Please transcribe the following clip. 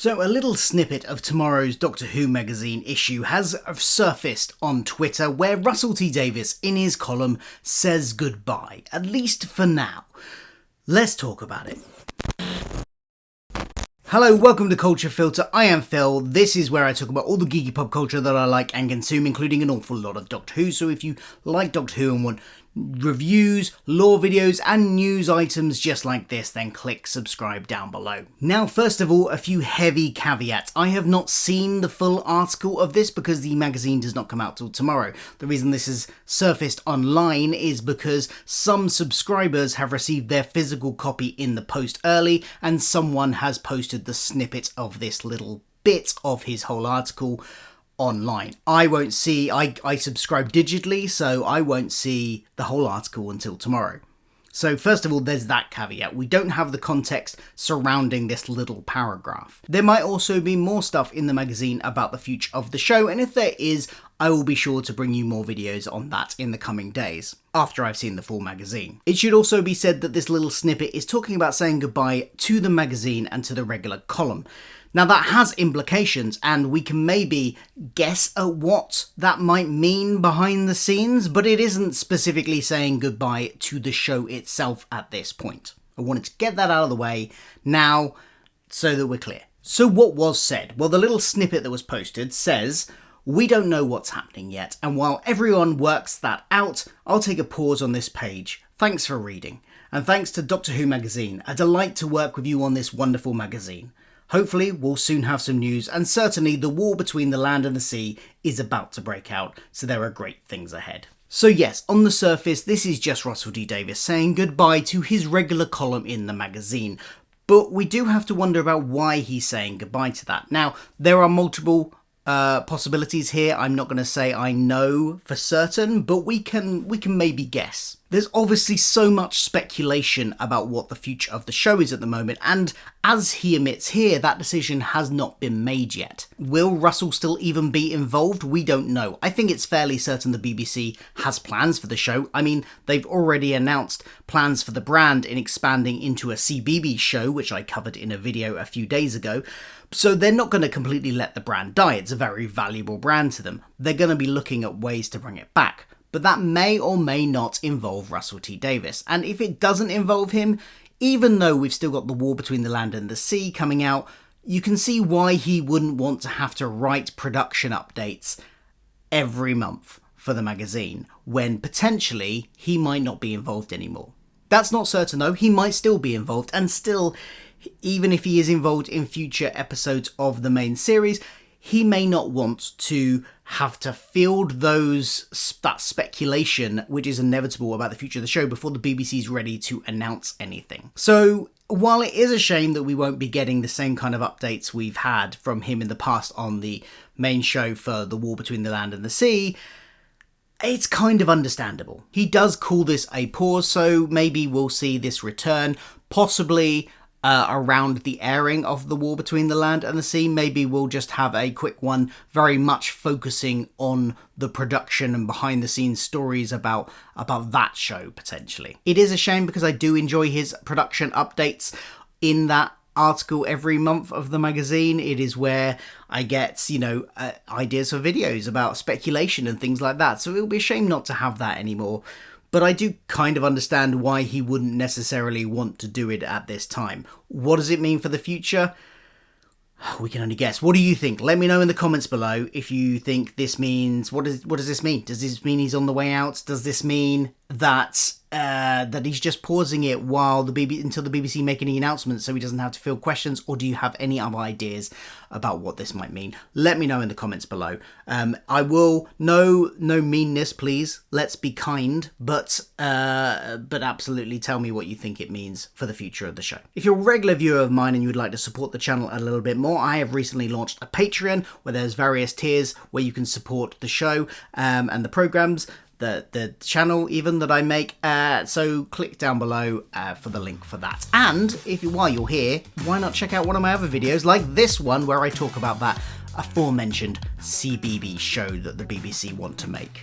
So a little snippet of tomorrow's Doctor Who magazine issue has surfaced on Twitter where Russell T Davies in his column says goodbye, at least for now. Let's talk about it. Hello, welcome to Culture Filter. I am Phil. This is where I talk about all the geeky pop culture that I like and consume, including an awful lot of Doctor Who. So if you like Doctor Who and want reviews, lore videos and news items just like this, then click subscribe down below. Now, first of all, a few heavy caveats. I have not seen the full article of this because the magazine does not come out till tomorrow. The reason this has surfaced online is because some subscribers have received their physical copy in the post early and someone has posted the snippet of this little bit of his whole article online. I won't see, I subscribe digitally, so I won't see the whole article until tomorrow. So first of all, there's that caveat. We don't have the context surrounding this little paragraph. There might also be more stuff in the magazine about the future of the show, and if there is, I will be sure to bring you more videos on that in the coming days, after I've seen the full magazine. It should also be said that this little snippet is talking about saying goodbye to the magazine and to the regular column. Now that has implications, and we can maybe guess at what that might mean behind the scenes, but it isn't specifically saying goodbye to the show itself at this point. I wanted to get that out of the way now so that we're clear. So what was said? Well, the little snippet that was posted says, "We don't know what's happening yet, and while everyone works that out, I'll take a pause on this page. Thanks for reading. And thanks to Doctor Who magazine. A delight to work with you on this wonderful magazine. Hopefully, we'll soon have some news, and certainly the war between the land and the sea is about to break out, so there are great things ahead." So yes, on the surface, this is just Russell T Davies saying goodbye to his regular column in the magazine, but we do have to wonder about why he's saying goodbye to that. Now, there are multiple possibilities here. I'm not going to say I know for certain, but we can maybe guess. There's obviously so much speculation about what the future of the show is at the moment, and as he admits here, that decision has not been made yet. Will Russell still even be involved? We don't know. I think it's fairly certain the BBC has plans for the show. I mean, they've already announced plans for the brand in expanding into a CBeebies show, which I covered in a video a few days ago. So they're not going to completely let the brand die. It's a very valuable brand to them. They're going to be looking at ways to bring it back. But that may or may not involve Russell T Davies. And if it doesn't involve him, even though we've still got the war between the land and the sea coming out, you can see why he wouldn't want to have to write production updates every month for the magazine, when potentially he might not be involved anymore. That's not certain though. He might still be involved, and still, even if he is involved in future episodes of the main series, he may not want to have to field that speculation, which is inevitable about the future of the show, before the BBC is ready to announce anything. So while it is a shame that we won't be getting the same kind of updates we've had from him in the past on the main show for the war between the land and the sea, it's kind of understandable. He does call this a pause, so maybe we'll see this return, possibly around the airing of the war between the land and the sea. Maybe we'll just have a quick one very much focusing on the production and behind the scenes stories about that show potentially. It is a shame because I do enjoy his production updates in that article every month of the magazine. It is where I get, ideas for videos about speculation and things like that. So it'll be a shame not to have that anymore. But I do kind of understand why he wouldn't necessarily want to do it at this time. What does it mean for the future? We can only guess. What do you think? Let me know in the comments below if you think this means... What does this mean? Does this mean he's on the way out? Does this mean that he's just pausing it while until the BBC make any announcements so he doesn't have to field questions? Or do you have any other ideas about what this might mean? Let me know in the comments below. I will... No meanness, please. Let's be kind. But absolutely tell me what you think it means for the future of the show. If you're a regular viewer of mine and you would like to support the channel a little bit more, I have recently launched a Patreon where there's various tiers where you can support the show and the programs, the channel even that I make, so click down below for the link for that. And while you're here, why not check out one of my other videos like this one where I talk about that aforementioned CBeebies show that the BBC want to make.